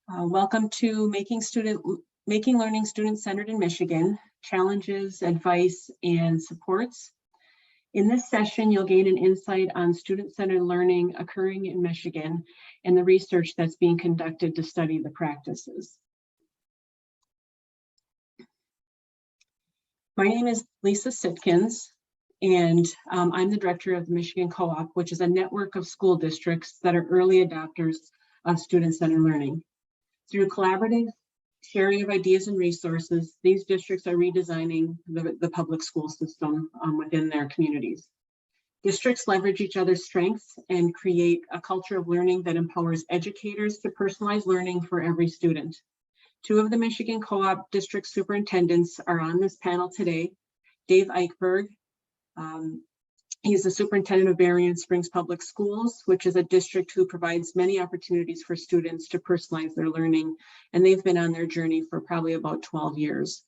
Welcome to Making Learning Student-Centered in Michigan, Challenges, Advice, and Supports. In this session, you'll gain an insight on student-centered learning occurring in Michigan and the research that's being conducted to study the practices. My name is Lisa Sitkins, and I'm the director of the Michigan CoOp, which is a network of school districts that are early adopters of student-centered learning. Through collaborative sharing of ideas and resources, these districts are redesigning the public school system within their communities. Districts leverage each other's strengths and create a culture of learning that empowers educators to personalize learning for every student. Two of the Michigan CoOp district superintendents are on this panel today. Dave Eichberg, he's the superintendent of Berrien Springs Public Schools, which is a district who provides many opportunities for students to personalize their learning, and they've been on their journey for probably about 12 years.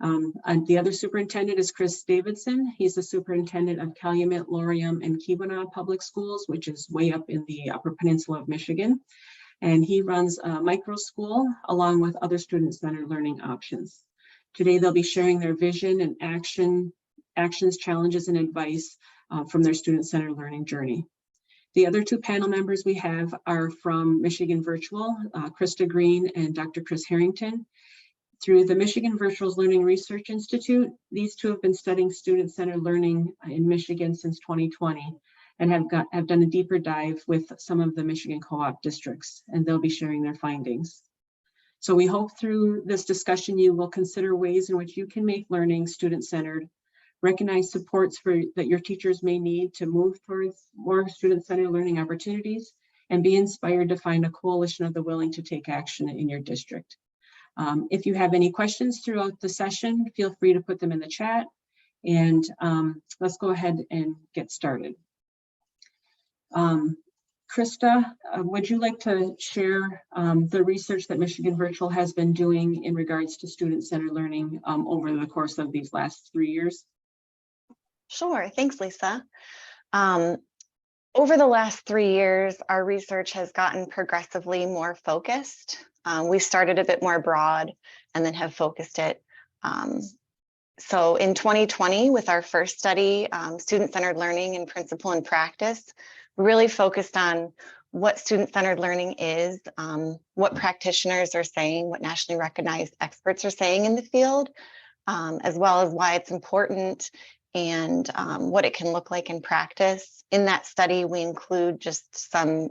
And the other superintendent is Christa Davidson. He's the superintendent of Calumet, Laurium, and Keweenaw Public Schools, which is way up in the Upper Peninsula of Michigan. And he runs a micro school along with other student-centered learning options. Today, they'll be sharing their vision and actions, challenges, and advice from their student-centered learning journey. The other two panel members we have are from Michigan Virtual, Christa Green and Dr. Chris Harrington. Through the Michigan Virtual Learning Research Institute, these two have been studying student-centered learning in Michigan since 2020 and have done a deeper dive with some of the Michigan CoOp districts, and they'll be sharing their findings. So we hope through this discussion you will consider ways in which you can make learning student-centered, recognize supports that your teachers may need to move towards more student-centered learning opportunities, and be inspired to find a coalition of the willing to take action in your district. If you have any questions throughout the session, feel free to put them in the chat, and let's go ahead and get started. Christa, would you like to share the research that Michigan Virtual has been doing in regards to student-centered learning over the course of these last 3 years? Sure, thanks, Lisa. Over the last 3 years, our research has gotten progressively more focused. We started a bit more broad and then have focused it. So in 2020, with our first study, Student-Centered Learning in Principle and Practice, we really focused on what student-centered learning is, what practitioners are saying, what nationally recognized experts are saying in the field, as well as why it's important and what it can look like in practice. In that study, we include just some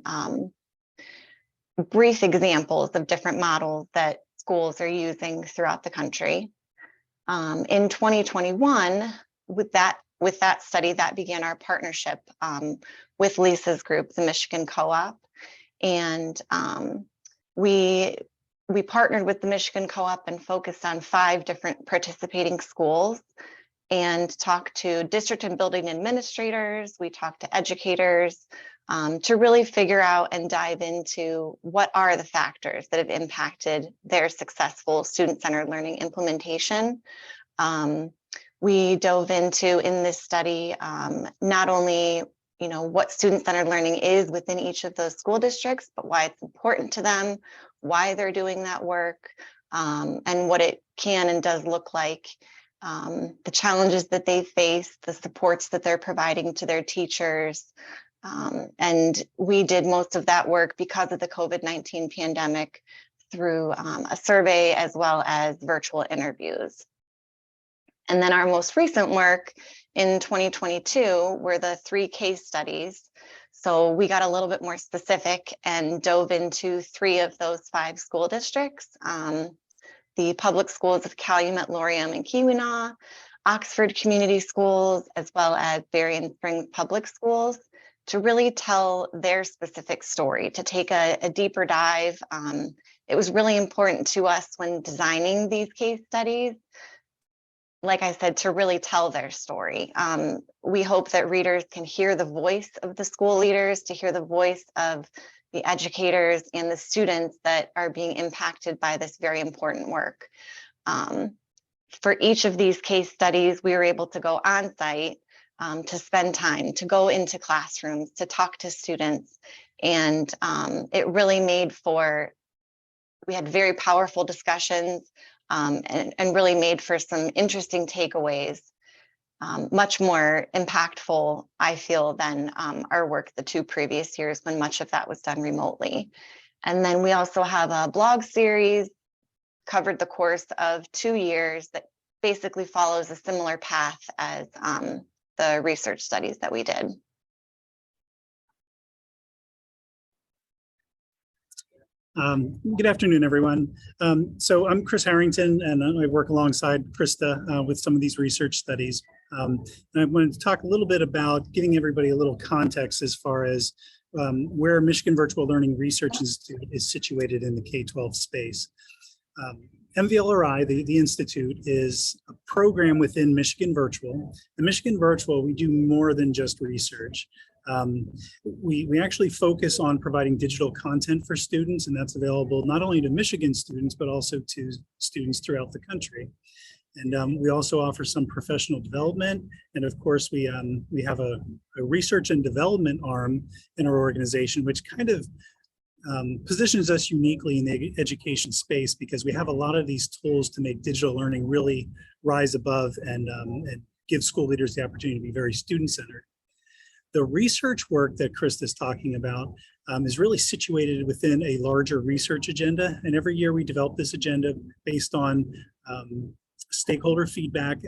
brief examples of different models that schools are using throughout the country. In 2021, with that study, that began our partnership with Lisa's group, the Michigan CoOp, and we partnered with the Michigan CoOp and focused on 5 different participating schools and talked to district and building administrators. We talked to educators to really figure out and dive into what are the factors that have impacted their successful student-centered learning implementation. We dove into, in this study, not only what student-centered learning is within each of those school districts, but why it's important to them, why they're doing that work, and what it can and does look like, the challenges that they face, the supports that they're providing to their teachers. And we did most of that work because of the COVID-19 pandemic through a survey as well as virtual interviews. And then our most recent work in 2022 were the 3 case studies. So we got a little bit more specific and dove into 3 of those 5 school districts. The public schools of Calumet, Laurium, and Keweenaw, Oxford Community Schools, as well as Berrien Springs Public Schools, to really tell their specific story, to take a deeper dive. It was really important to us when designing these case studies, like I said, to really tell their story. We hope that readers can hear the voice of the school leaders, to hear the voice of the educators and the students that are being impacted by this very important work. For each of these case studies, we were able to go on site to spend time, to go into classrooms, to talk to students. And it really made for we had very powerful discussions and really made for some interesting takeaways. Much more impactful, I feel, than our work the 2 previous years when much of that was done remotely. And then we also have a blog series covered the course of 2 years that basically follows a similar path as the research studies that we did. Good afternoon, everyone. So I'm Chris Harrington, and I work alongside Christa with some of these research studies. And I wanted to talk a little bit about giving everybody a little context as far as where Michigan Virtual Learning Research Institute is situated in the K-12 space. MVLRI, the Institute, is a program within Michigan Virtual. In Michigan Virtual, we do more than just research. We actually focus on providing digital content for students, and that's available not only to Michigan students, but also to students throughout the country. And we also offer some professional development. And of course, we have a research and development arm in our organization, which kind of positions us uniquely in the education space, because we have a lot of these tools to make digital learning really rise above and give school leaders the opportunity to be very student-centered. The research work that Christa is talking about is really situated within a larger research agenda. And every year we develop this agenda based on stakeholder feedback,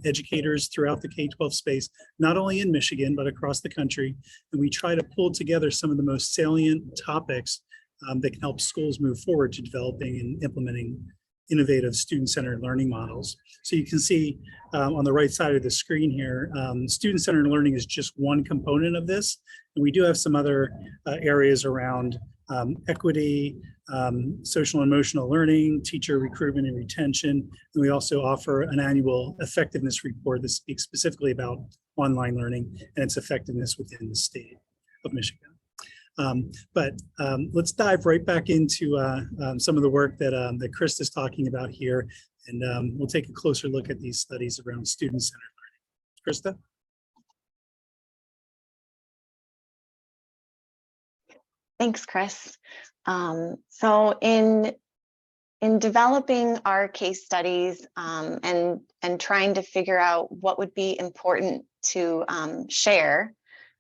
educators throughout the K-12 space, not only in Michigan, but across the country. And we try to pull together some of the most salient topics that can help schools move forward to developing and implementing innovative student-centered learning models. So you can see on the right side of the screen here, student-centered learning is just one component of this. And we do have some other areas around equity, social and emotional learning, teacher recruitment and retention. And we also offer an annual effectiveness report that speaks specifically about online learning and its effectiveness within the state of Michigan. But let's dive right back into some of the work that Christa is talking about here, and we'll take a closer look at these studies around student-centered learning. Christa? Thanks, Chris. So in developing our case studies and trying to figure out what would be important to share,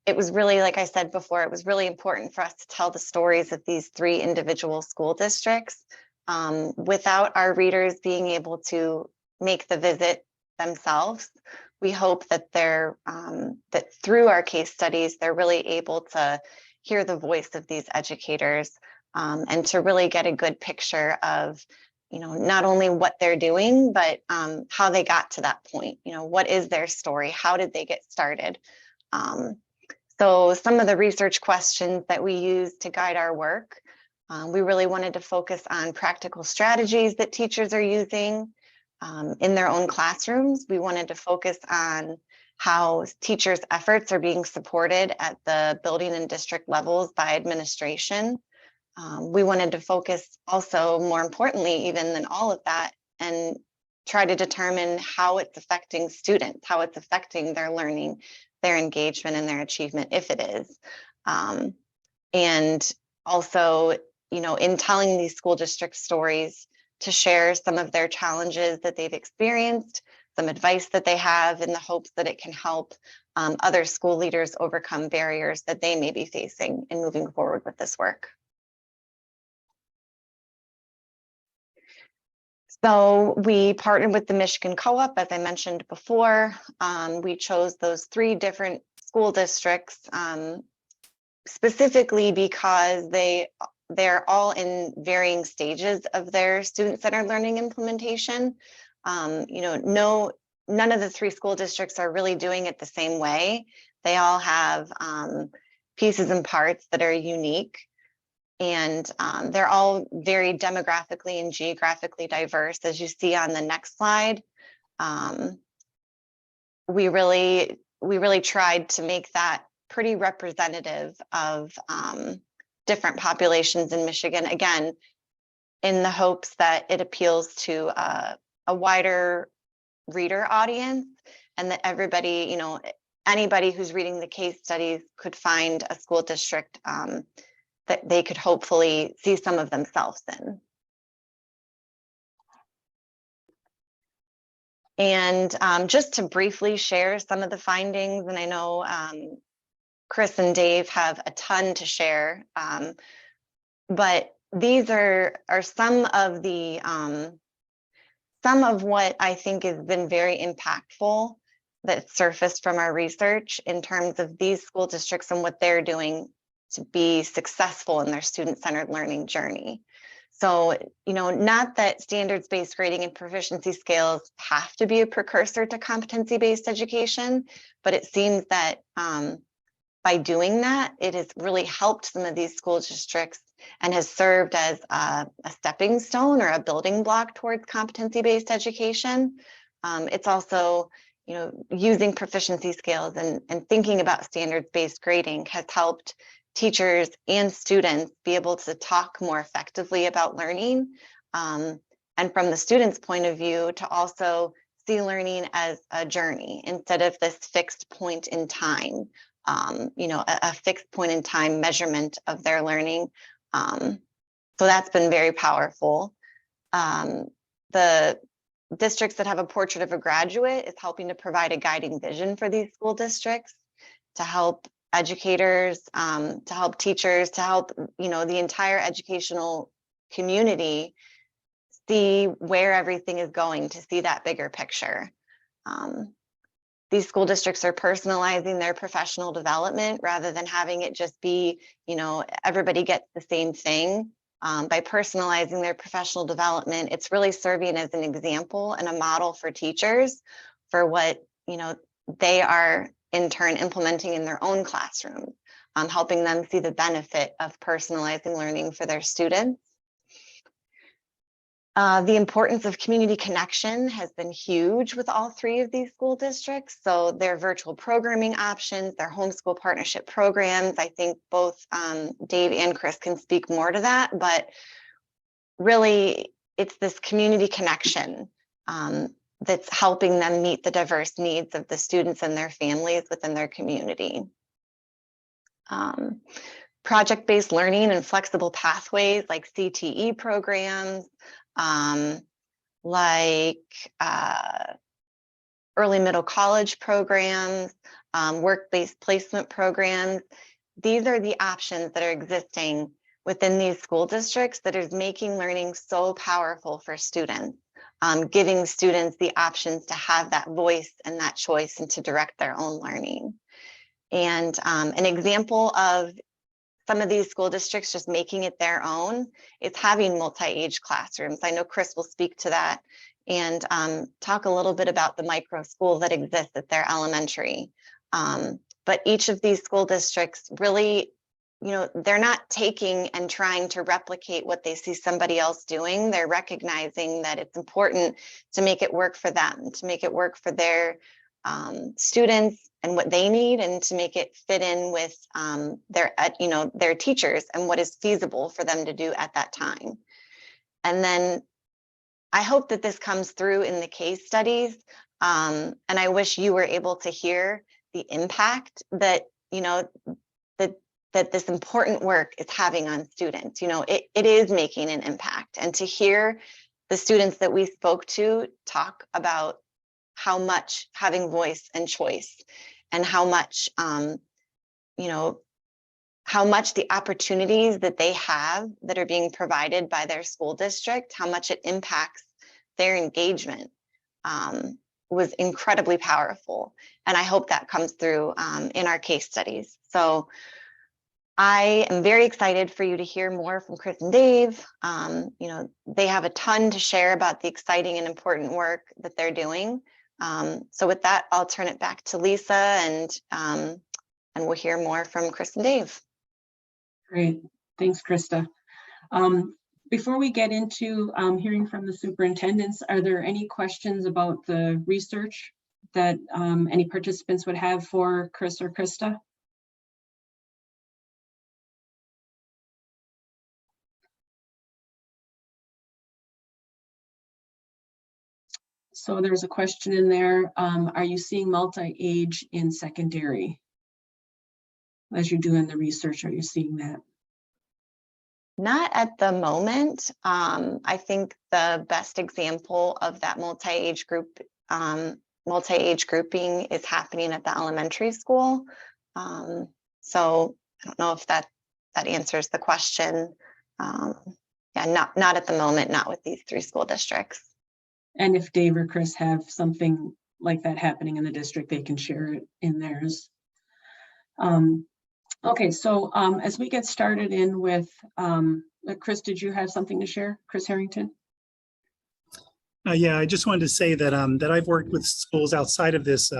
it was really, like I said before, it was really important for us to tell the stories of these 3 individual school districts without our readers being able to make the visit themselves. We hope that that through our case studies, they're really able to hear the voice of these educators and to really get a good picture of, not only what they're doing, but how they got to that point. What is their story? How did they get started? So some of the research questions that we use to guide our work, we really wanted to focus on practical strategies that teachers are using in their own classrooms. We wanted to focus on how teachers' efforts are being supported at the building and district levels by administration. We wanted to focus also, more importantly, even than all of that, and try to determine how it's affecting students, how it's affecting their learning, their engagement, and their achievement, if it is. And also, in telling these school district stories, to share some of their challenges that they've experienced, some advice that they have, in the hopes that it can help other school leaders overcome barriers that they may be facing in moving forward with this work. So we partnered with the Michigan CoOp, as I mentioned before. We chose those 3 different school districts specifically because they're all in varying stages of their student-centered learning implementation. None of the 3 school districts are really doing it the same way. They all have pieces and parts that are unique. And they're all very demographically and geographically diverse. As you see on the next slide, we really tried to make that pretty representative of different populations in Michigan, again, in the hopes that it appeals to a wider reader audience, and that everybody, anybody who's reading the case studies could find a school district that they could hopefully see some of themselves in. And just to briefly share some of the findings, and I know Chris and Dave have a ton to share, but these are some of the some of what I think has been very impactful that surfaced from our research in terms of these school districts and what they're doing to be successful in their student-centered learning journey. So, you know, not that standards-based grading and proficiency scales have to be a precursor to competency-based education, but it seems that by doing that, it has really helped some of these school districts and has served as a stepping stone or a building block towards competency-based education. It's also, you know, using proficiency scales and thinking about standards-based grading has helped teachers and students be able to talk more effectively about learning. And from the student's point of view, to also see learning as a journey instead of this fixed point in time, you know, a fixed point in time measurement of their learning. So that's been very powerful. The districts that have a portrait of a graduate is helping to provide a guiding vision for these school districts to help educators, to help teachers, to help, you know, the entire educational community see where everything is going, to see that bigger picture. These school districts are personalizing their professional development rather than having it just be, you know, everybody gets the same thing. By personalizing their professional development, it's really serving as an example and a model for teachers for what, you know, they are in turn implementing in their own classrooms, helping them see the benefit of personalizing learning for their students. The importance of community connection has been huge with all three of these school districts. So their virtual programming options, their homeschool partnership programs, I think both Dave and Chris can speak more to that, but really it's this community connection that's helping them meet the diverse needs of the students and their families within their community. Project-based learning and flexible pathways like CTE programs, like early middle college programs, work-based placement programs. These are the options that are existing within these school districts that is making learning so powerful for students, giving students the options to have that voice and that choice and to direct their own learning. And an example of some of these school districts just making it their own is having multi-age classrooms. I know Chris will speak to that and talk a little bit about the micro school that exists at their elementary. But each of these school districts really, you know, they're not taking and trying to replicate what they see somebody else doing. They're recognizing that it's important to make it work for them, to make it work for their students and what they need, and to make it fit in with their, you know, their teachers and what is feasible for them to do at that time. And then I hope that this comes through in the case studies. And I wish you were able to hear the impact that, you know, that this important work is having on students. You know, it is making an impact. And to hear the students that we spoke to talk about how much having voice and choice and how much, you know, how much the opportunities that they have that are being provided by their school district, how much it impacts their engagement was incredibly powerful. And I hope that comes through in our case studies. So I am very excited for you to hear more from Chris and Dave. You know, they have a ton to share about the exciting and important work that they're doing. So with that, I'll turn it back to Lisa, and we'll hear more from Chris and Dave. Great, thanks, Christa. Before we get into hearing from the superintendents, are there any questions about the research that any participants would have for Chris or Christa? So there's a question in there. Are you seeing multi-age in secondary? As you do in the research, are you seeing that? Not at the moment. I think the best example of that multi-age group multi-age grouping is happening at the elementary school. So I don't know if that answers the question. Yeah, not at the moment, not with these 3 school districts. And if Dave or Chris have something like that happening in the district, they can share it in theirs. Okay, so as we get started in with, Chris, did you have something to share? Chris Harrington? Yeah, I just wanted to say that that I've worked with schools outside of this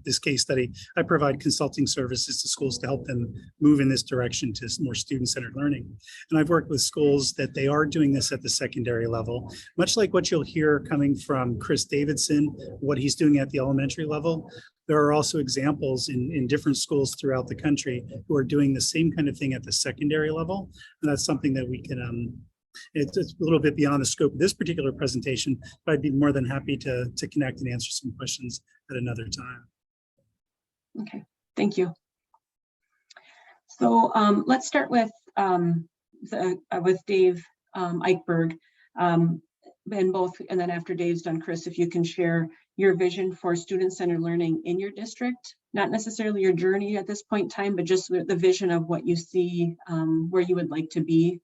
this case study. I provide consulting services to schools to help them move in this direction to more student-centered learning. And I've worked with schools that they are doing this at the secondary level, much like what you'll hear coming from Chris Davidson, what he's doing at the elementary level. There are also examples in different schools throughout the country who are doing the same kind of thing at the secondary level. And that's something that we can it's a little bit beyond the scope of this particular presentation, but I'd be more than happy to connect and answer some questions at another time. Okay, thank you. So let's start with Dave Eichberg, and then after Dave's done, Chris, if you can share your vision for student-centered learning in your district, not necessarily your journey at this point in time, but just the vision of what you see, where you would like to be.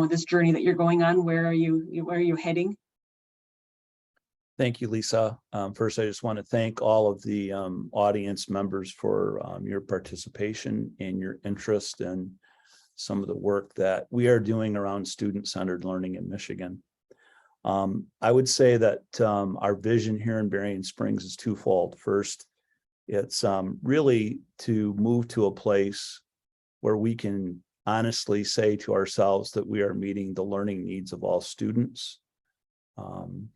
This journey that you're going on, where are you heading? Thank you, Lisa. First, I just want to thank all of the audience members for your participation and your interest in some of the work that we are doing around student-centered learning in Michigan. I would say that our vision here in Berrien Springs is twofold. First, it's really to move to a place where we can honestly say to ourselves that we are meeting the learning needs of all students.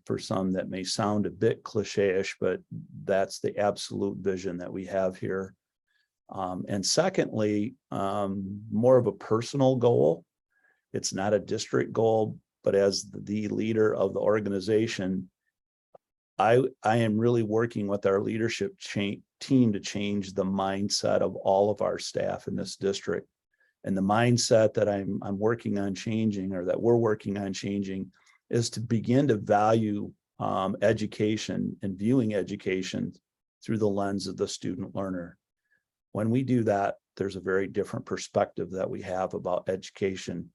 For some, that may sound a bit cliche-ish, but that's the absolute vision that we have here. And secondly, more of a personal goal. It's not a district goal, but as the leader of the organization, I am really working with our leadership team to change the mindset of all of our staff in this district. And the mindset that I'm working on changing, or that we're working on changing, is to begin to value education and viewing education through the lens of the student learner. When we do that, there's a very different perspective that we have about education,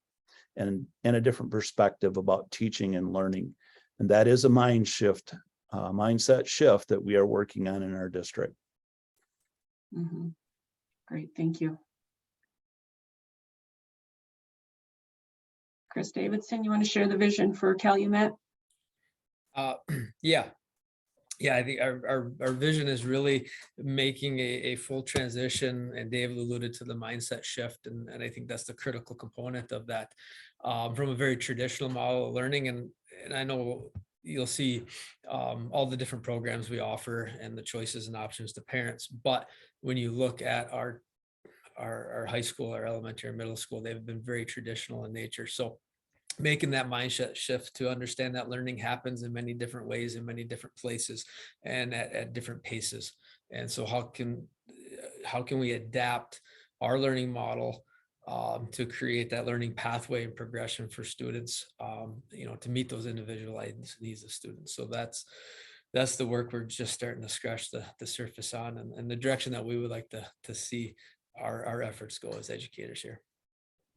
and a different perspective about teaching and learning. And that is a mindset shift that we are working on in our district. Mm-hmm. Great, thank you. Chris Davidson, you want to share the vision for Calumet? Yeah, I think our vision is really making a full transition, and David alluded to the mindset shift, and I think that's the critical component of that, from a very traditional model of learning. And I know you'll see all the different programs we offer and the choices and options to parents, but when you look at our high school, our elementary and middle school, they've been very traditional in nature. So making that mindset shift to understand that learning happens in many different ways, in many different places, and at different paces. And so how can we adapt our learning model to create that learning pathway and progression for students, to meet those individualized needs of students. So that's the work we're just starting to scratch the surface on, and the direction that we would like to see our efforts go as educators here.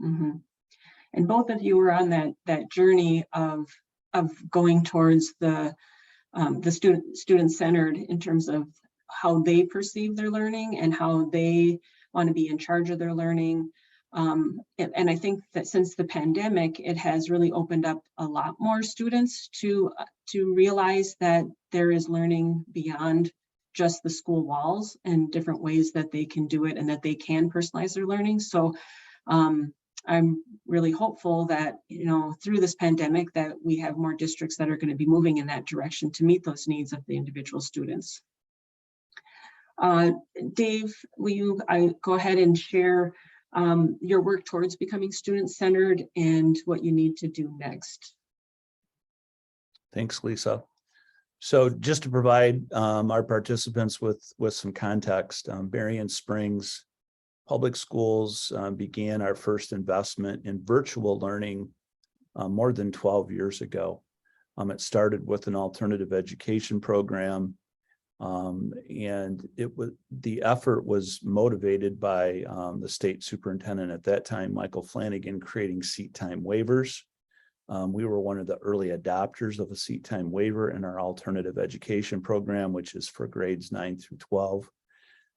Mm-hmm. And both of you were on that journey of going towards the student-centered in terms of how they perceive their learning and how they want to be in charge of their learning. And I think that since the pandemic, it has really opened up a lot more students to realize that there is learning beyond just the school walls and different ways that they can do it and that they can personalize their learning. So I'm really hopeful that, through this pandemic, that we have more districts that are going to be moving in that direction to meet those needs of the individual students. Dave, will you go ahead and share your work towards becoming student-centered and what you need to do next? Thanks, Lisa. So just to provide our participants with some context, Berrien Springs Public Schools began our first investment in virtual learning more than 12 years ago. It started with an alternative education program. And the effort was motivated by the state superintendent at that time, Michael Flanagan, creating seat time waivers. We were one of the early adopters of a seat time waiver in our alternative education program, which is for grades 9 through 12.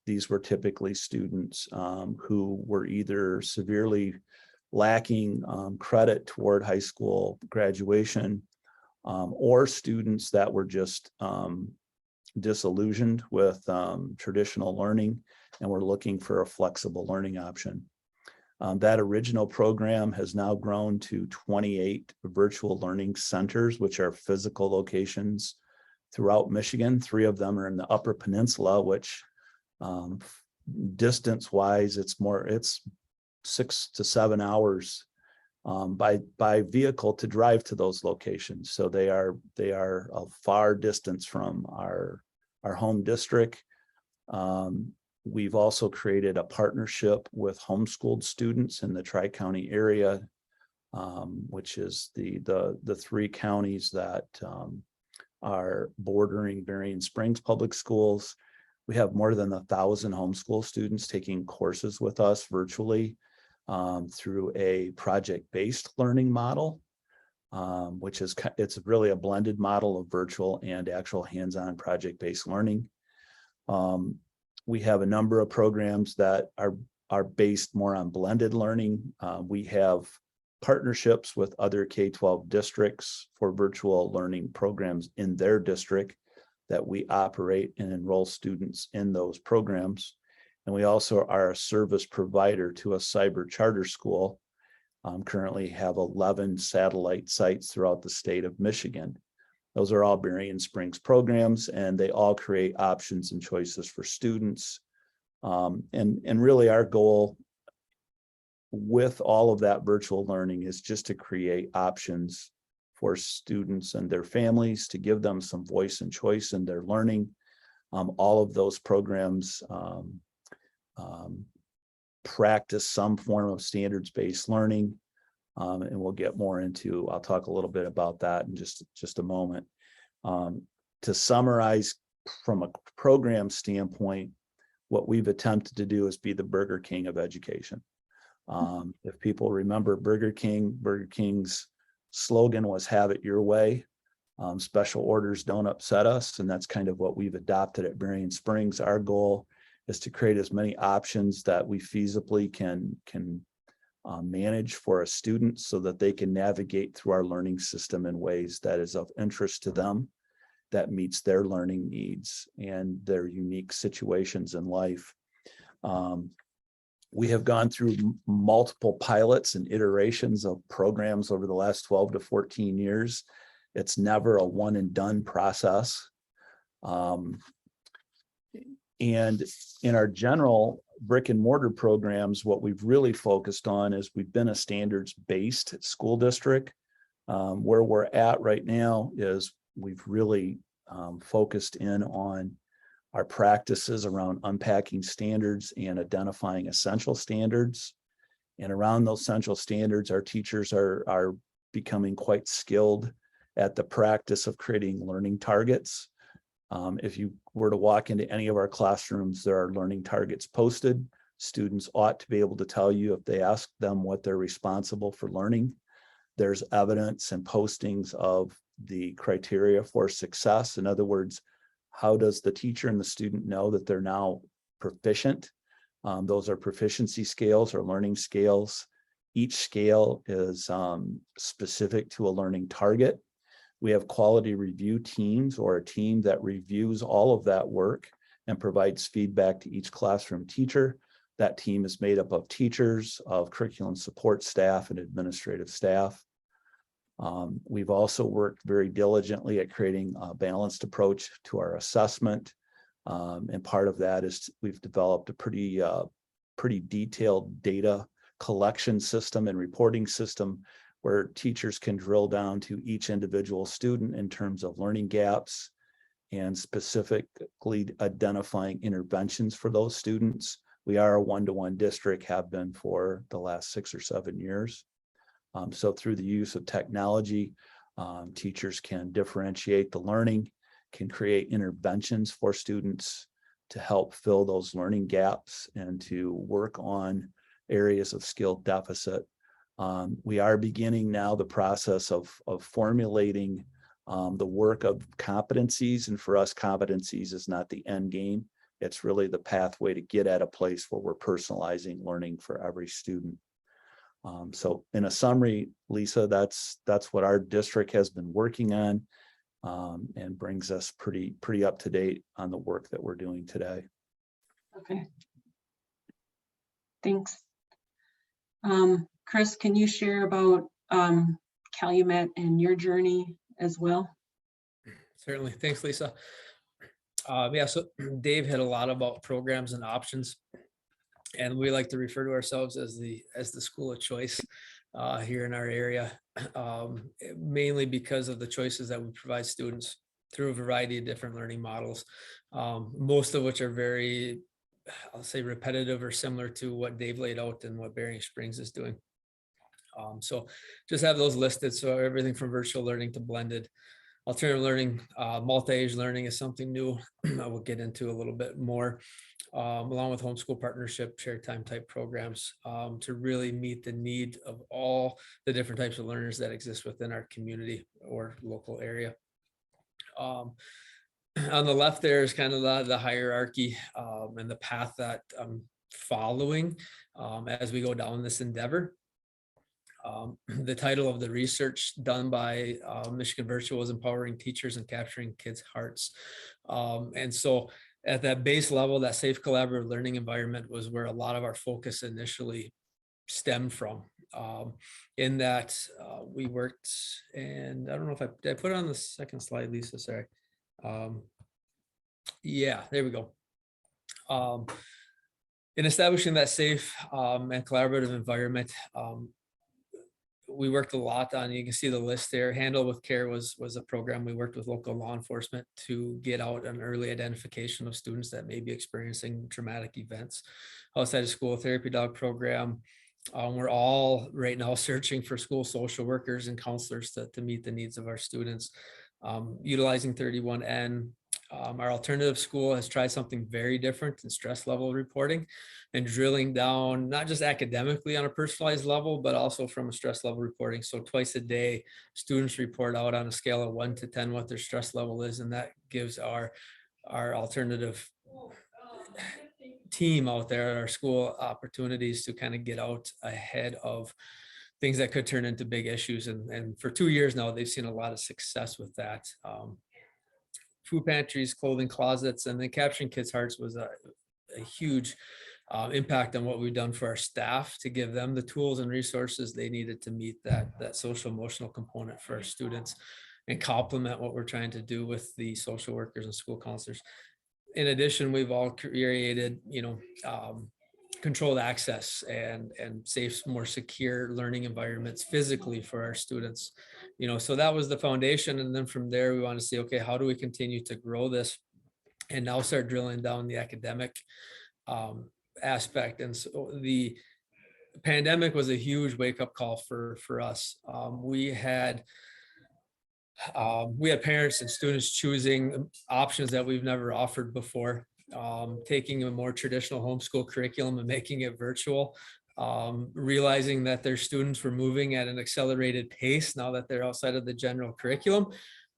These were typically students who were either severely lacking credit toward high school graduation, or students that were just disillusioned with traditional learning and were looking for a flexible learning option. That original program has now grown to 28 virtual learning centers, which are physical locations throughout Michigan. 3 of them are in the Upper Peninsula, which distance-wise, it's 6 to 7 hours by vehicle to drive to those locations. So they are a far distance from our home district. We've also created a partnership with homeschooled students in the Tri-County area, which is the 3 counties that are bordering Berrien Springs Public Schools. We have more than 1,000 homeschool students taking courses with us virtually through a project-based learning model, which is it's really a blended model of virtual and actual hands-on project-based learning. We have a number of programs that are based more on blended learning. We have partnerships with other K-12 districts for virtual learning programs in their district that we operate and enroll students in those programs. And we also are a service provider to a cyber charter school. Currently have 11 satellite sites throughout the state of Michigan. Those are all Berrien Springs programs, and they all create options and choices for students. And really our goal with all of that virtual learning is just to create options for students and their families, to give them some voice and choice in their learning. All of those programs practice some form of standards-based learning. And we'll get more into, I'll talk a little bit about that in just a moment. To summarize from a program standpoint, what we've attempted to do is be the Burger King of education. If people remember Burger King's slogan was "Have it your way." Special orders don't upset us. And that's kind of what we've adopted at Berrien Springs. Our goal is to create as many options that we feasibly can manage for a student so that they can navigate through our learning system in ways that is of interest to them, that meets their learning needs and their unique situations in life. We have gone through multiple pilots and iterations of programs over the last 12 to 14 years. It's never a one and done process. And in our general brick and mortar programs, what we've really focused on is we've been a standards-based school district. Where we're at right now is we've really focused in on our practices around unpacking standards and identifying essential standards. And around those essential standards, our teachers are becoming quite skilled at the practice of creating learning targets. If you were to walk into any of our classrooms, there are learning targets posted. Students ought to be able to tell you if they ask them what they're responsible for learning. There's evidence and postings of the criteria for success. In other words, how does the teacher and the student know that they're now proficient? Those are proficiency scales or learning scales. Each scale is specific to a learning target. We have quality review teams, or a team that reviews all of that work and provides feedback to each classroom teacher. That team is made up of teachers, of curriculum support staff, and administrative staff. We've also worked very diligently at creating a balanced approach to our assessment. And part of that is we've developed a pretty detailed data collection system and reporting system where teachers can drill down to each individual student in terms of learning gaps and specifically identifying interventions for those students. We are a one-to-one district, have been for the last 6 or 7 years. So through the use of technology, Teachers can differentiate the learning, can create interventions for students to help fill those learning gaps and to work on areas of skill deficit. We are beginning now the process of formulating the work of competencies. And for us, competencies is not the end game. It's really the pathway to get at a place where we're personalizing learning for every student. So in a summary, Lisa, that's what our district has been working on, and brings us pretty up to date on the work that we're doing today. Okay. Thanks. Chris, can you share about Calumet and your journey as well? Certainly. Thanks, Lisa. Yeah, so Dave had a lot about programs and options, and we like to refer to ourselves as the school of choice here in our area, mainly because of the choices that we provide students through a variety of different learning models, most of which are very, I'll say, repetitive or similar to what Dave laid out and what Berrien Springs is doing. So just have those listed. So everything from virtual learning to blended. Alternative learning, multi-age learning is something new. I will get into a little bit more, along with homeschool partnership, shared time type programs, to really meet the need of all the different types of learners that exist within our community or local area. On the left there is kind of the hierarchy and the path that I'm following as we go down this endeavor. The title of the research done by Michigan Virtual was Empowering Teachers and Capturing Kids' Hearts. And so at that base level, that safe collaborative learning environment was where a lot of our focus initially stemmed from. In that we worked, and I don't know if did I put it on the second slide, Lisa, sorry. Yeah, there we go. In establishing that safe and collaborative environment, we worked a lot on, you can see the list there. Handle with Care was a program. We worked with local law enforcement to get out an early identification of students that may be experiencing traumatic events. Outside of school therapy dog program. We're all right now searching for school social workers and counselors to meet the needs of our students. Utilizing 31N. Our alternative school has tried something very different in stress level reporting and drilling down, not just academically on a personalized level, but also from a stress level reporting. So twice a day, students report out on a scale of 1 to 10 what their stress level is. And that gives our alternative team out there at our school opportunities to kind of get out ahead of things that could turn into big issues. And for 2 years now, they've seen a lot of success with that. Food pantries, clothing closets, and then capturing kids' hearts was a huge impact on what we've done for our staff to give them the tools and resources they needed to meet that social emotional component for our students and complement what we're trying to do with the social workers and school counselors. In addition, we've all created, controlled access and safe, more secure learning environments physically for our students. So that was the foundation. And then from there, we want to see, okay, how do we continue to grow this and now start drilling down the academic aspect. And so the pandemic was a huge wake-up call for us. We had parents and students choosing options that we've never offered before, taking a more traditional homeschool curriculum and making it virtual, realizing that their students were moving at an accelerated pace now that they're outside of the general curriculum,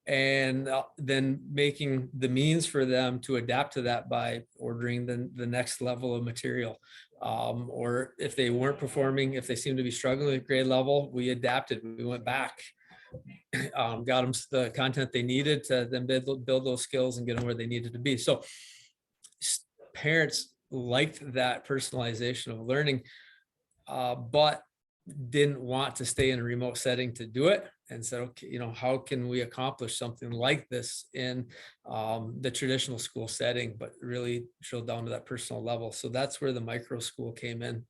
and then making the means for them to adapt to that by ordering the next level of material. Or if they weren't performing, if they seemed to be struggling at grade level, we adapted, we went back. Got them the content they needed to then build those skills and get them where they needed to be. So parents liked that personalization of learning, but didn't want to stay in a remote setting to do it, and said, okay, how can we accomplish something like this in the traditional school setting, but really drill down to that personal level. So that's where the micro school came in.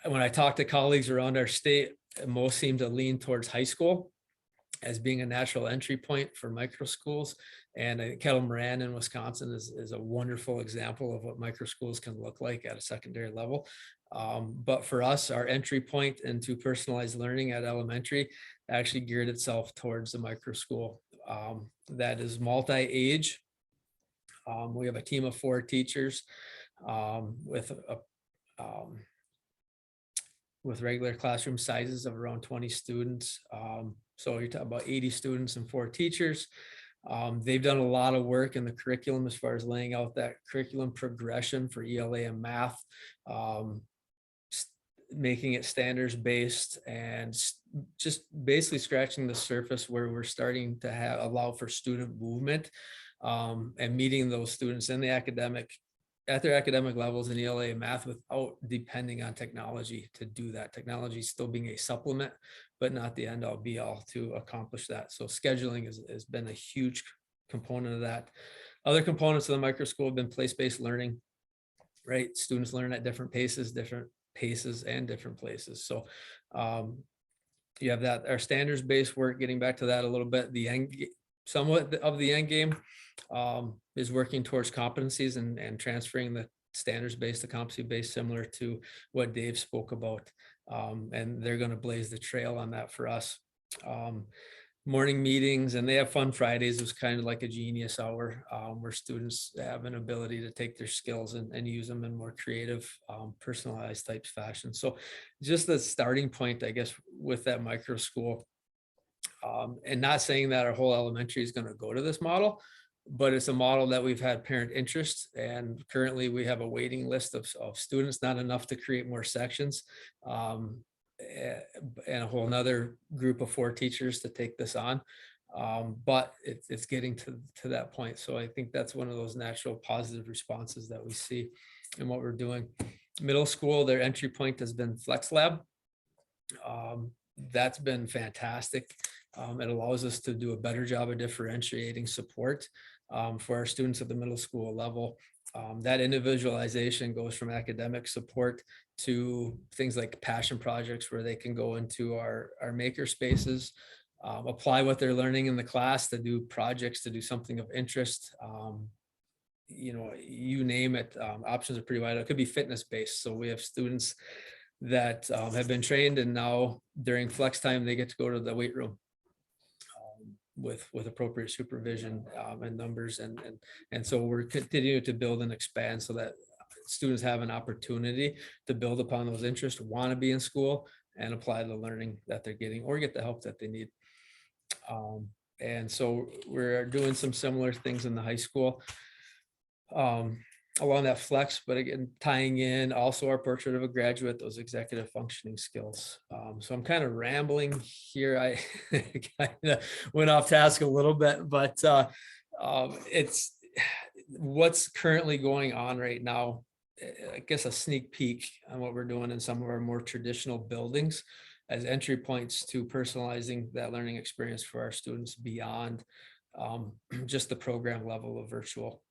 When I talked to colleagues around our state, most seem to lean towards high school as being a natural entry point for micro schools. And I think Calumet in Wisconsin is a wonderful example of what micro schools can look like at a secondary level. But for us, our entry point into personalized learning at elementary, actually geared itself towards the micro school that is multi-age. We have a team of 4 teachers with regular classroom sizes of around 20 students. So you're talking about 80 students and 4 teachers. They've done a lot of work in the curriculum as far as laying out that curriculum progression for ELA and math, making it standards based, and just basically scratching the surface where we're starting to allow for student movement, and meeting those students in the at their academic levels in ELA and math without depending on technology to do that. Technology still being a supplement, but not the end all be all to accomplish that. So scheduling has been a huge component of that. Other components of the micro school have been place-based learning, right? Students learn at different paces and different places. So you have that, our standards-based work, getting back to that a little bit, somewhat of the end game is working towards competencies and transferring the standards-based to competency-based, similar to what Dave spoke about. And they're going to blaze the trail on that for us. Morning meetings, and they have fun Fridays. It was kind of like a genius hour where students have an ability to take their skills and use them in more creative, personalized types fashion. So just the starting point, I guess, with that micro school, and not saying that our whole elementary is going to go to this model, but it's a model that we've had parent interest, and currently we have a waiting list of students, not enough to create more sections, and a whole nother group of 4 teachers to take this on. But it's getting to that point. So I think that's one of those natural positive responses that we see in what we're doing. Middle school, their entry point has been Flex Lab. That's been fantastic. It allows us to do a better job of differentiating support for our students at the middle school level. That individualization goes from academic support to things like passion projects, where they can go into our maker spaces, apply what they're learning in the class to do projects, to do something of interest. You name it. Options are pretty wide. It could be fitness based. So we have students that have been trained, and now during flex time, they get to go to the weight room with appropriate supervision and numbers. And so we're continuing to build and expand so that students have an opportunity to build upon those interests, want to be in school, and apply the learning that they're getting or get the help that they need. And so we're doing some similar things in the high school along that flex, but again, tying in also our portrait of a graduate, those executive functioning skills. So I'm kind of rambling here. I kind of went off task a little bit, but it's what's currently going on right now. I guess a sneak peek on what we're doing in some of our more traditional buildings as entry points to personalizing that learning experience for our students beyond just the program level of virtual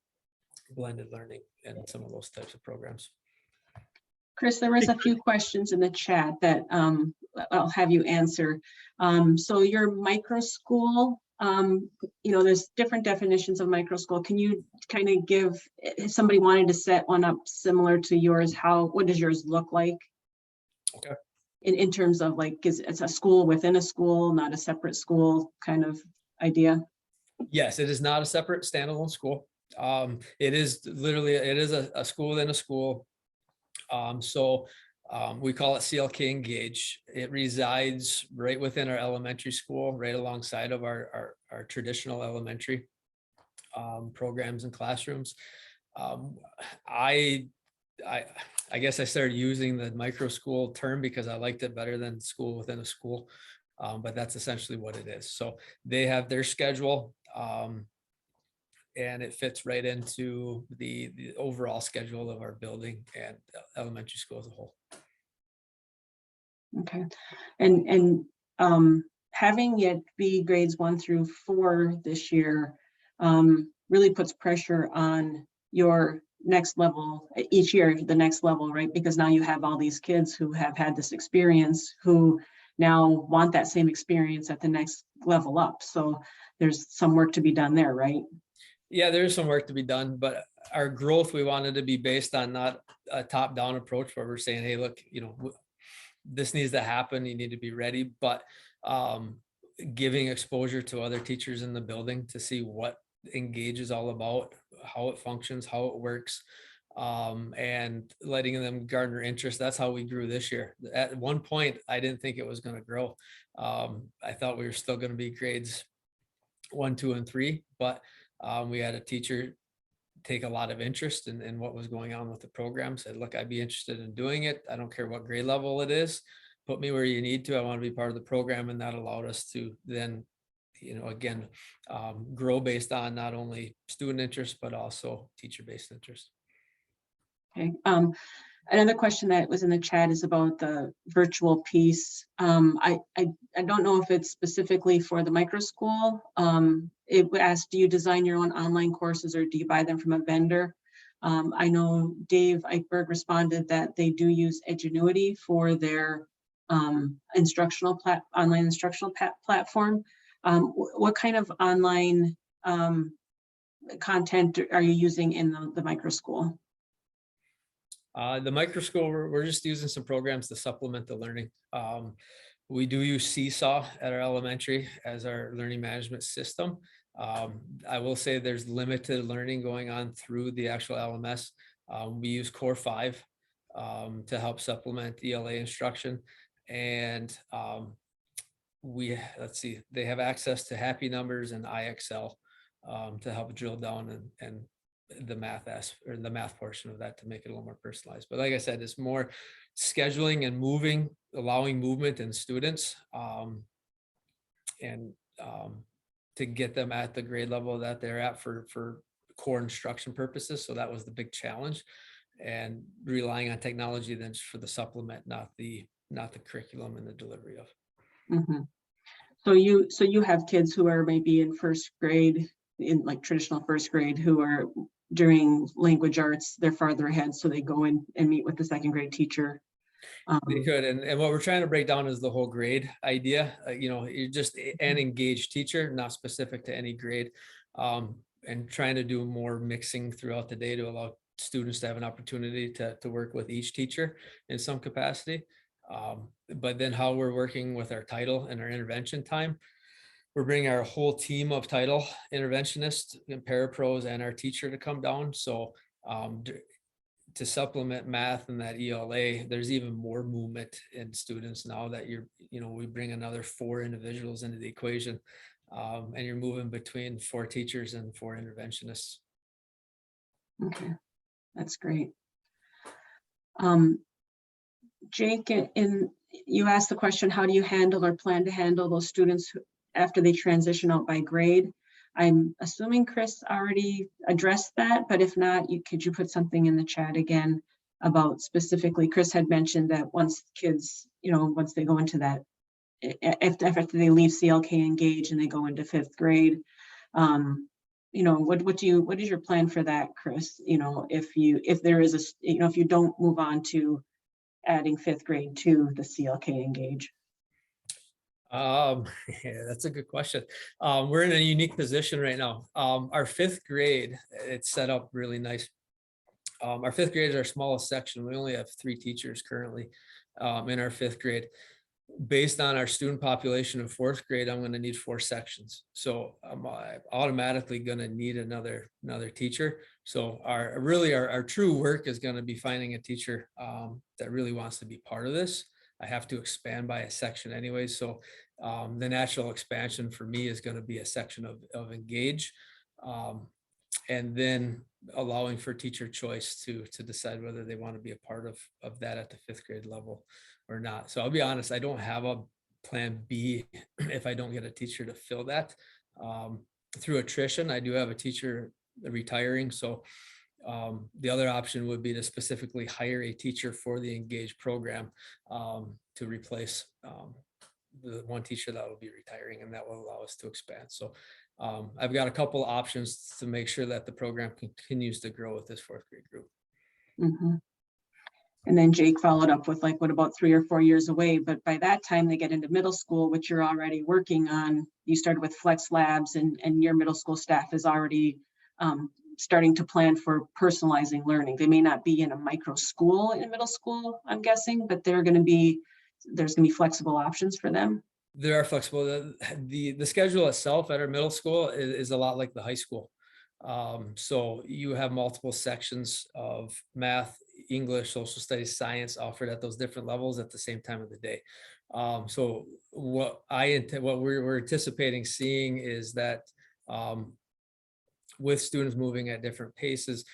blended learning and some of those types of programs. Chris, there was a few questions in the chat that I'll have you answer. So your micro school, there's different definitions of micro school. Can you kind of give, if somebody wanted to set one up similar to yours, what does yours look like? Okay. In terms of like, it's a school within a school, not a separate school kind of idea? Yes, it is not a separate standalone school. It is literally, a school within a school. We call it CLK Engage. It resides right within our elementary school, right alongside of our traditional elementary programs and classrooms. I guess I started using the micro school term because I liked it better than school within a school, but that's essentially what it is. So they have their schedule. And it fits right into the overall schedule of our building and elementary school as a whole. Okay, and having it be grades 1 through 4 this year really puts pressure on your next level, each year the next level, right? Because now you have all these kids who have had this experience who now want that same experience at the next level up. So there's some work to be done there, right? Yeah, there's some work to be done, but our growth, we wanted to be based on not a top-down approach where we're saying, hey, look, this needs to happen. You need to be ready. But giving exposure to other teachers in the building to see what Engage is all about, how it functions, how it works, and letting them garner interest. That's how we grew this year. At one point, I didn't think it was going to grow. I thought we were still going to be grades 1, 2, and 3, but we had a teacher take a lot of interest in what was going on with the program. Said, look, I'd be interested in doing it. I don't care what grade level it is. Put me where you need to. I want to be part of the program. And that allowed us to then, again, grow based on not only student interest, but also teacher-based interest. Okay. Another question that was in the chat is about the virtual piece. I don't know if it's specifically for the micro school. It asked, do you design your own online courses or do you buy them from a vendor? I know Dave Eichberg responded that they do use Edgenuity for their online instructional platform. What kind of online content are you using in the micro school? The micro school, we're just using some programs to supplement the learning. We do use Seesaw at our elementary as our learning management system. I will say there's limited learning going on through the actual LMS. We use Core 5 to help supplement ELA instruction. And let's see, they have access to Happy Numbers and IXL to help drill down and the math portion of that to make it a little more personalized. But like I said, it's more scheduling and moving, allowing movement in students and to get them at the grade level that they're at for core instruction purposes. So that was the big challenge, and relying on technology then for the supplement, not the curriculum and the delivery of. Mm-hmm. So you have kids who are maybe in first grade, in like traditional first grade, who are during language arts, they're farther ahead, so they go in and meet with the second grade teacher. They could, and what we're trying to break down is the whole grade idea. You're just an engaged teacher, not specific to any grade, and trying to do more mixing throughout the day to allow students to have an opportunity to work with each teacher in some capacity. But then how we're working with our title and our intervention time, we're bringing our whole team of title interventionists and parapros and our teacher to come down. So to supplement math and that ELA, there's even more movement in students now that we bring another 4 individuals into the equation, and you're moving between 4 teachers and 4 interventionists. Okay, that's great. Jake, you asked the question, how do you handle or plan to handle those students after they transition out by grade? I'm assuming Chris already addressed that, but if not, could you put something in the chat again about specifically, Chris had mentioned that once kids, once they go into that, after they leave CLK Engage and they go into 5th grade, what is your plan for that, Chris? If there is if you don't move on to adding 5th grade to the CLK Engage? Yeah, that's a good question. We're in a unique position right now. Our 5th grade, it's set up really nice. Our 5th grade is our smallest section. We only have 3 teachers currently in our 5th grade. Based on our student population in 4th grade, I'm going to need 4 sections. So I'm automatically going to need another teacher. So our true work is going to be finding a teacher that really wants to be part of this. I have to expand by a section anyway. So the natural expansion for me is going to be a section of Engage, and then allowing for teacher choice to decide whether they want to be a part of that at the 5th grade level or not. So I'll be honest, I don't have a plan B if I don't get a teacher to fill that. Through attrition, I do have a teacher retiring. So the other option would be to specifically hire a teacher for the Engage program to replace the one teacher that will be retiring, and that will allow us to expand. So I've got a couple options to make sure that the program continues to grow with this 4th grade group. Mm-hmm. And then Jake followed up with what about 3 or 4 years away? But by that time they get into middle school, which you're already working on. You started with Flex Labs, and your middle school staff is already starting to plan for personalizing learning. They may not be in a micro school in middle school, I'm guessing, but there's going to be flexible options for them. There are flexible. The schedule itself at our middle school is a lot like the high school. So you have multiple sections of math, English, social studies, science offered at those different levels at the same time of the day. So what we're anticipating seeing is that with students moving at different paces,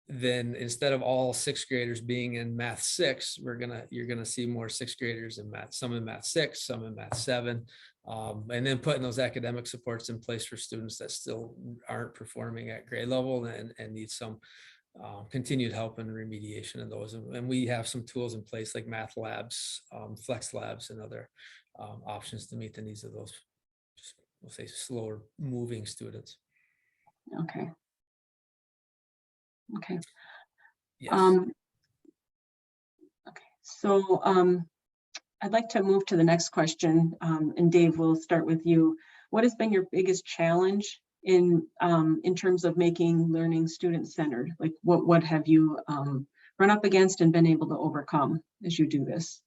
then instead of all sixth graders being in math 6, you're gonna see more sixth graders in math, some in math 6, some in math 7, and then putting those academic supports in place for students that still aren't performing at grade level and need some continued help and remediation in those. And we have some tools in place like math labs, flex labs, and other options to meet the needs of those, we'll say, slower moving students. Okay. Okay. Yes. Okay. So I'd like to move to the next question. And Dave, we'll start with you. What has been your biggest challenge in terms of making learning student-centered? Like what have you run up against and been able to overcome as you do this?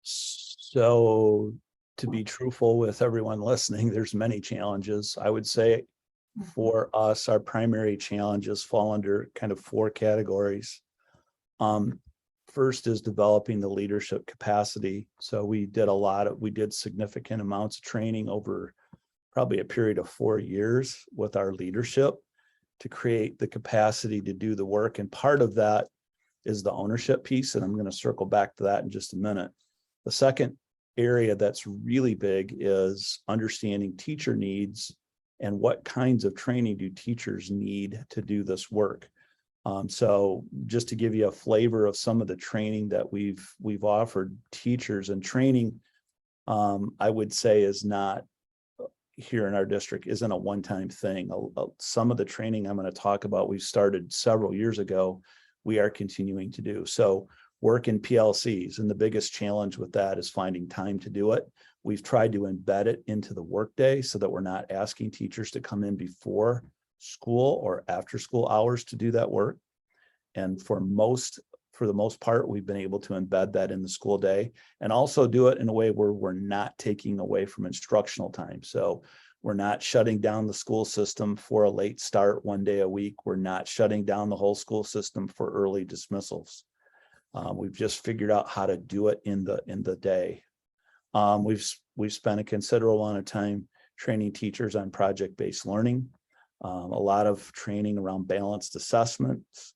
So to be truthful with everyone listening, there's many challenges. I would say for us, our primary challenges fall under kind of 4 categories. First is developing the leadership capacity. So we did significant amounts of training over probably a period of 4 years with our leadership to create the capacity to do the work. And part of that is the ownership piece. And I'm going to circle back to that in just a minute. The second area that's really big is understanding teacher needs and what kinds of training do teachers need to do this work. So just to give you a flavor of some of the training that we've offered teachers, and training, I would say, is not here in our district, isn't a one-time thing. Some of the training I'm going to talk about, we started several years ago, we are continuing to do. So work in PLCs, and the biggest challenge with that is finding time to do it. We've tried to embed it into the workday so that we're not asking teachers to come in before school or after school hours to do that work. And for the most part, we've been able to embed that in the school day and also do it in a way where we're not taking away from instructional time. So we're not shutting down the school system for a late start 1 day a week. We're not shutting down the whole school system for early dismissals. We've just figured out how to do it in the day. We've spent a considerable amount of time training teachers on project-based learning, a lot of training around balanced assessments,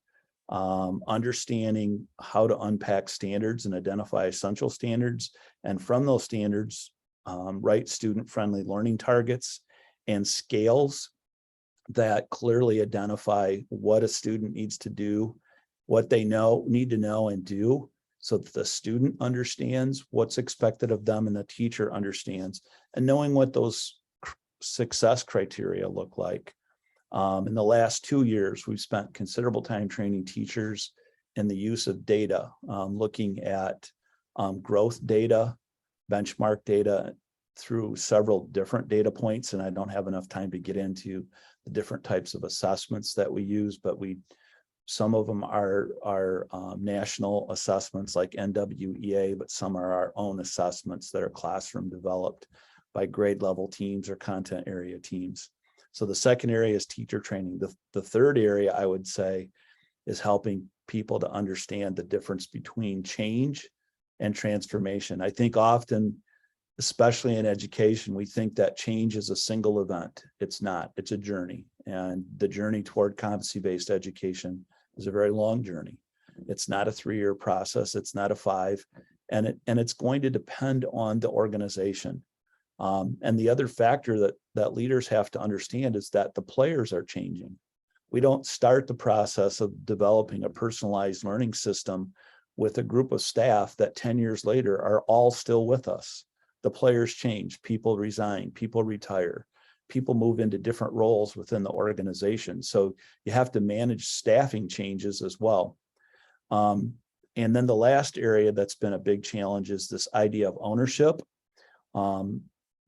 understanding how to unpack standards and identify essential standards, and from those standards, write student-friendly learning targets and scales that clearly identify what a student needs to do, what they need to know and do, so that the student understands what's expected of them and the teacher understands, and knowing what those success criteria look like. In the last 2 years, we've spent considerable time training teachers in the use of data, looking at growth data, benchmark data through several different data points. And I don't have enough time to get into the different types of assessments that we use, but some of them are national assessments like NWEA, but some are our own assessments that are classroom developed by grade level teams or content area teams. So the second area is teacher training. The third area, I would say, is helping people to understand the difference between change and transformation. I think often, especially in education, we think that change is a single event. It's not, it's a journey. And the journey toward competency-based education is a very long journey. It's not a 3-year process. It's not a 5. And it's going to depend on the organization. And the other factor that leaders have to understand is that the players are changing. We don't start the process of developing a personalized learning system with a group of staff that 10 years later are all still with us. The players change, people resign, people retire, people move into different roles within the organization. So you have to manage staffing changes as well. And then the last area that's been a big challenge is this idea of ownership.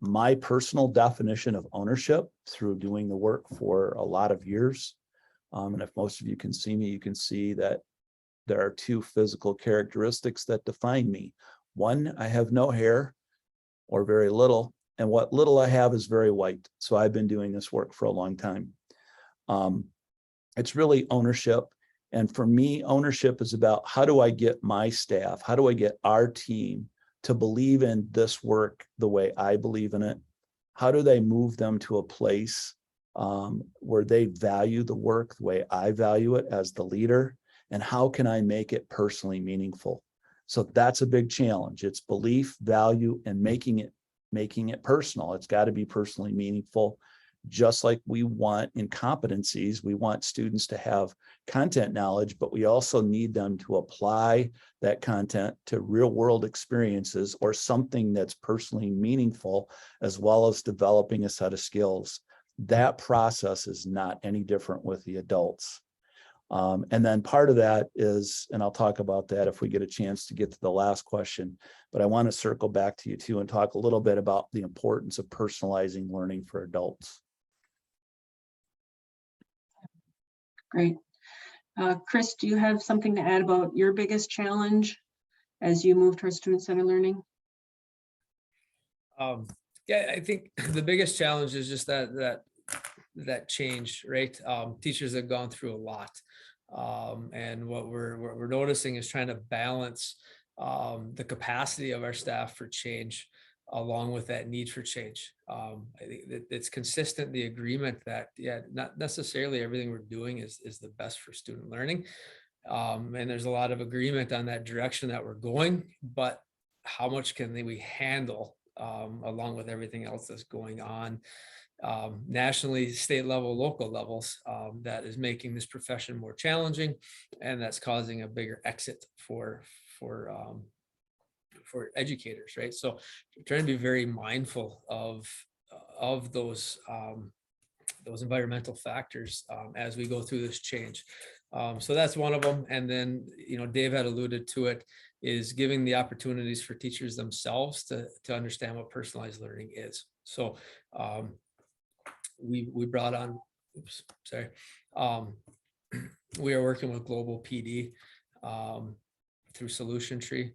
My personal definition of ownership through doing the work for a lot of years, and if most of you can see me, you can see that there are 2 physical characteristics that define me. One, I have no hair or very little, and what little I have is very white. So I've been doing this work for a long time. It's really ownership. And for me, ownership is about how do I get my staff, how do I get our team to believe in this work the way I believe in it? How do they move them to a place where they value the work the way I value it as the leader? And how can I make it personally meaningful? So that's a big challenge. It's belief, value, and making it personal. It's got to be personally meaningful. Just like we want in competencies, we want students to have content knowledge, but we also need them to apply that content to real world experiences or something that's personally meaningful, as well as developing a set of skills. That process is not any different with the adults. And then part of that is, and I'll talk about that if we get a chance to get to the last question, but I want to circle back to you too and talk a little bit about the importance of personalizing learning for adults. Great. Chris, do you have something to add about your biggest challenge as you move towards student-centered learning? Yeah, I think the biggest challenge is just that change, right? Teachers have gone through a lot. And what we're noticing is trying to balance the capacity of our staff for change along with that need for change. I think it's consistent, the agreement that, yeah, not necessarily everything we're doing is the best for student learning. And there's a lot of agreement on that direction that we're going, but how much can we handle along with everything else that's going on nationally, state level, local levels, that is making this profession more challenging, and that's causing a bigger exit for educators, right? So we're trying to be very mindful of those environmental factors as we go through this change. So that's one of them. And then, Dave had alluded to it, is giving the opportunities for teachers themselves to understand what personalized learning is. So we brought on, we are working with Global PD through Solution Tree.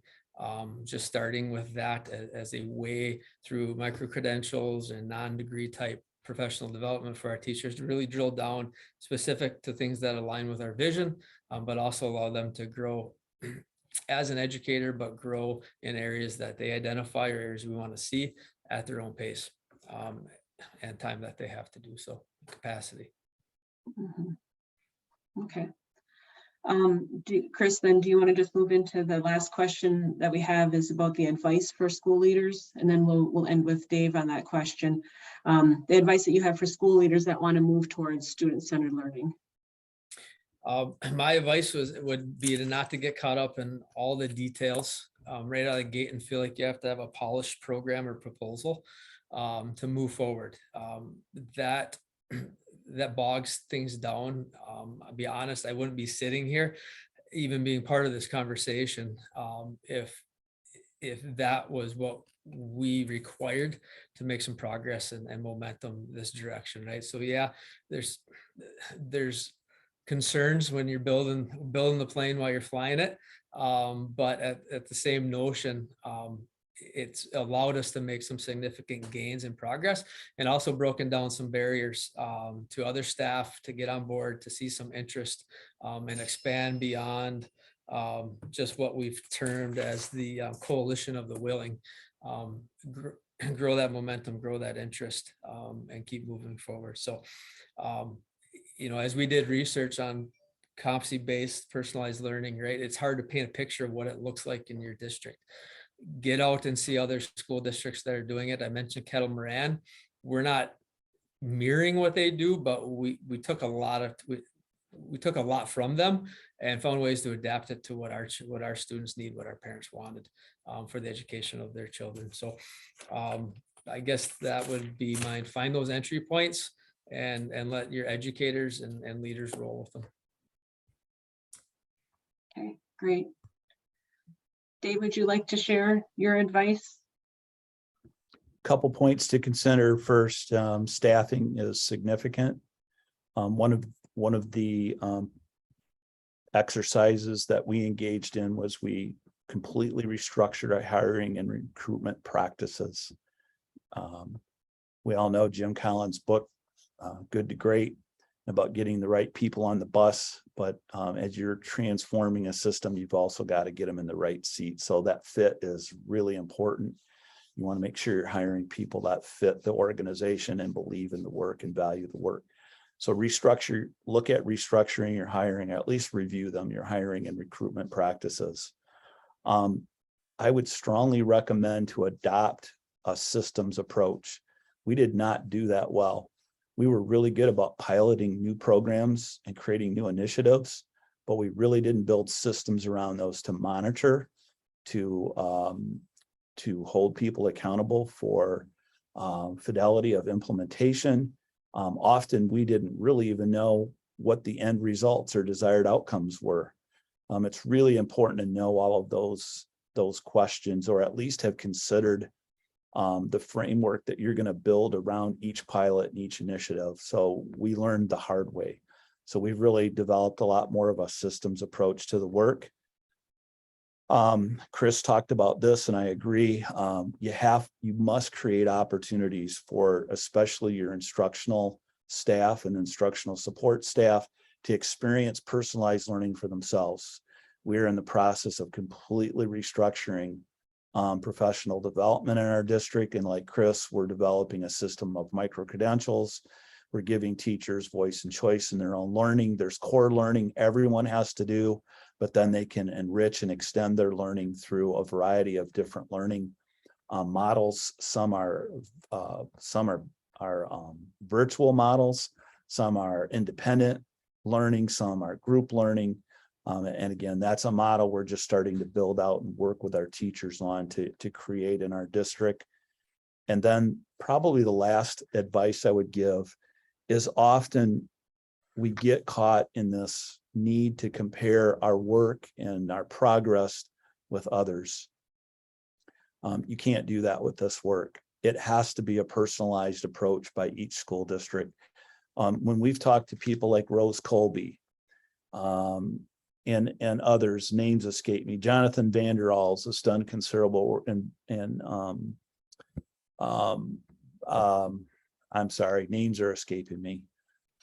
Just starting with that as a way through micro-credentials and non-degree type professional development for our teachers to really drill down specific to things that align with our vision, but also allow them to grow as an educator, but grow in areas that they identify or areas we want to see at their own pace and time that they have to do so, capacity. Mm-hmm. Okay. Chris, then do you want to just move into the last question that we have is about the advice for school leaders? And then we'll end with Dave on that question. The advice that you have for school leaders that want to move towards student-centered learning. My advice would be to not to get caught up in all the details right out of the gate and feel like you have to have a polished program or proposal to move forward. That bogs things down. I'll be honest, I wouldn't be sitting here, even being part of this conversation, if that was what we required to make some progress and momentum this direction, right? So yeah, there's concerns when you're building the plane while you're flying it, but at the same notion, it's allowed us to make some significant gains in progress, and also broken down some barriers to other staff to get on board, to see some interest and expand beyond just what we've termed as the coalition of the willing. Grow that momentum, grow that interest, and keep moving forward. So, as we did research on competency-based personalized learning, right, it's hard to paint a picture of what it looks like in your district. Get out and see other school districts that are doing it. I mentioned Kettle Moran. We're not mirroring what they do, but we took a lot from them and found ways to adapt it to what our students need, what our parents wanted for the education of their children. So I guess that would be mine. Find those entry points and let your educators and leaders roll with them. Okay, great. Dave, would you like to share your advice? Couple points to consider. First, staffing is significant. One of the exercises that we engaged in was we completely restructured our hiring and recruitment practices. We all know Jim Collins' book, Good to Great, about getting the right people on the bus, but as you're transforming a system, you've also got to get them in the right seat. So that fit is really important. You want to make sure you're hiring people that fit the organization and believe in the work and value the work. So look at restructuring your hiring, or at least review them, your hiring and recruitment practices. I would strongly recommend to adopt a systems approach. We did not do that well. We were really good about piloting new programs and creating new initiatives, but we really didn't build systems around those to monitor, to hold people accountable for fidelity of implementation. Often we didn't really even know what the end results or desired outcomes were. It's really important to know all of those questions, or at least have considered the framework that you're going to build around each pilot and each initiative. So we learned the hard way. So we've really developed a lot more of a systems approach to the work. Chris talked about this, and I agree. You must create opportunities for especially your instructional staff and instructional support staff to experience personalized learning for themselves. We're in the process of completely restructuring professional development in our district. And like Chris, we're developing a system of micro-credentials. We're giving teachers voice and choice in their own learning. There's core learning everyone has to do, but then they can enrich and extend their learning through a variety of different learning models. Some are virtual models, some are independent learning, some are group learning. And again, that's a model we're just starting to build out and work with our teachers on to create in our district. And then probably the last advice I would give is, often we get caught in this need to compare our work and our progress with others. You can't do that with this work. It has to be a personalized approach by each school district. When we've talked to people like Rose Colby, and others, names escape me. Jonathan Vanderalls has done considerable, and I'm sorry, names are escaping me.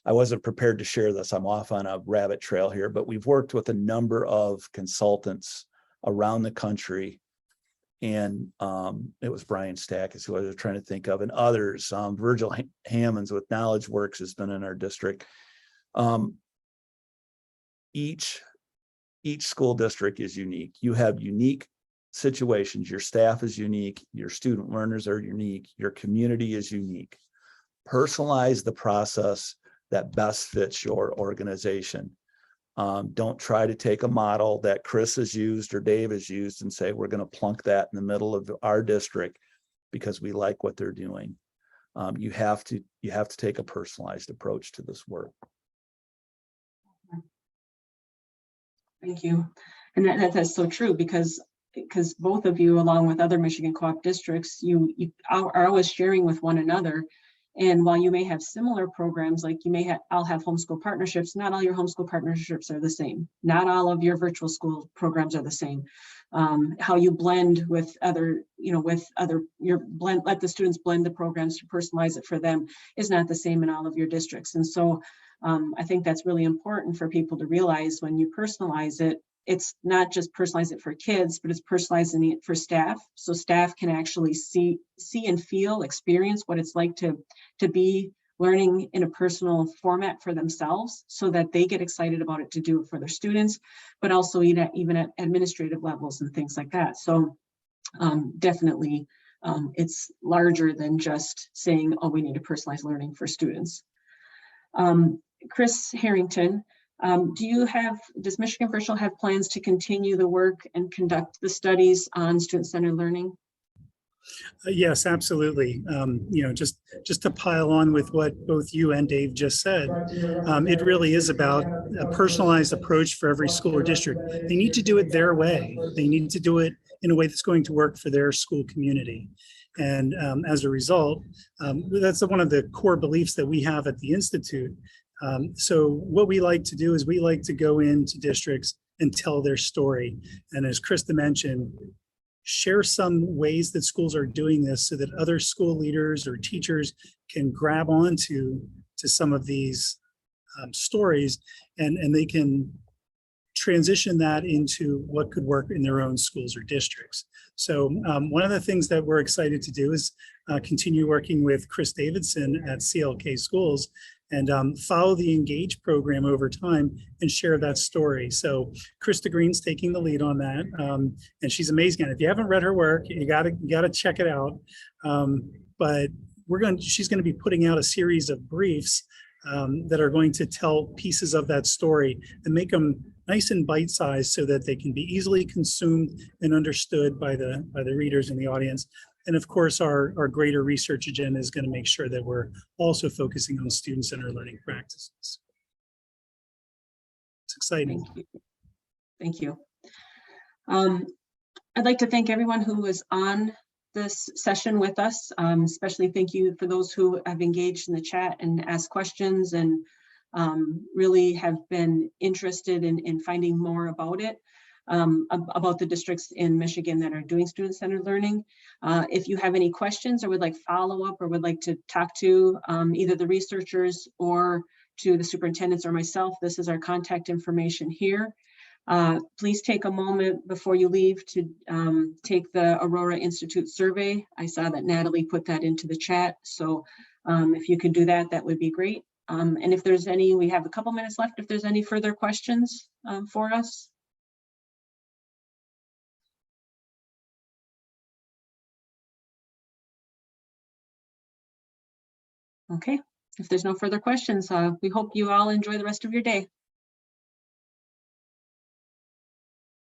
I wasn't prepared to share this. I'm off on a rabbit trail here, but we've worked with a number of consultants around the country, and it was Brian Stack is who I was trying to think of, and others. Virgil Hammonds with Knowledge Works has been in our district. Each school district is unique. You have unique situations. Your staff is unique. Your student learners are unique. Your community is unique. Personalize the process that best fits your organization. Don't try to take a model that Chris has used or Dave has used and say, we're going to plunk that in the middle of our district because we like what they're doing. You have to take a personalized approach to this work. Thank you. And that's so true, because both of you, along with other Michigan Co-op districts, you are always sharing with one another. And while you may have similar programs, like I'll have homeschool partnerships, not all your homeschool partnerships are the same. Not all of your virtual school programs are the same. How you blend with other, let the students blend the programs to personalize it for them is not the same in all of your districts. And so I think that's really important for people to realize. When you personalize it, it's not just personalize it for kids, but it's personalizing it for staff. So staff can actually see and feel, experience what it's like to be learning in a personal format for themselves, so that they get excited about it to do it for their students, but also even at administrative levels and things like that. So definitely it's larger than just saying, oh, we need to personalize learning for students. Chris Harrington, does Michigan Virtual have plans to continue the work and conduct the studies on student-centered learning? Yes, absolutely. Just to pile on with what both you and Dave just said, it really is about a personalized approach for every school or district. They need to do it their way. They need to do it in a way that's going to work for their school community. And as a result, that's one of the core beliefs that we have at the Institute. So what we like to do is we like to go into districts and tell their story. And as Christa mentioned, share some ways that schools are doing this so that other school leaders or teachers can grab onto some of these stories, and they can transition that into what could work in their own schools or districts. So one of the things that we're excited to do is continue working with Chris Davidson at CLK Schools and follow the Engage program over time and share that story. So Christa Green's taking the lead on that, and she's amazing. And if you haven't read her work, you gotta check it out. But she's going to be putting out a series of briefs that are going to tell pieces of that story and make them nice and bite-sized so that they can be easily consumed and understood by the readers in the audience. And of course, our greater research agenda is going to make sure that we're also focusing on student-centered learning practices. It's exciting. Thank you. I'd like to thank everyone who was on this session with us. Especially thank you for those who have engaged in the chat and asked questions and really have been interested in finding more about it, about the districts in Michigan that are doing student-centered learning. If you have any questions or would like follow-up or would like to talk to either the researchers or to the superintendents or myself, this is our contact information here. Please take a moment before you leave to take the Aurora Institute survey. I saw that Natalie put that into the chat. So if you could do that, that would be great. And if there's any, we have a couple minutes left. If there's any further questions for us. Okay, if there's no further questions, we hope you all enjoy the rest of your day.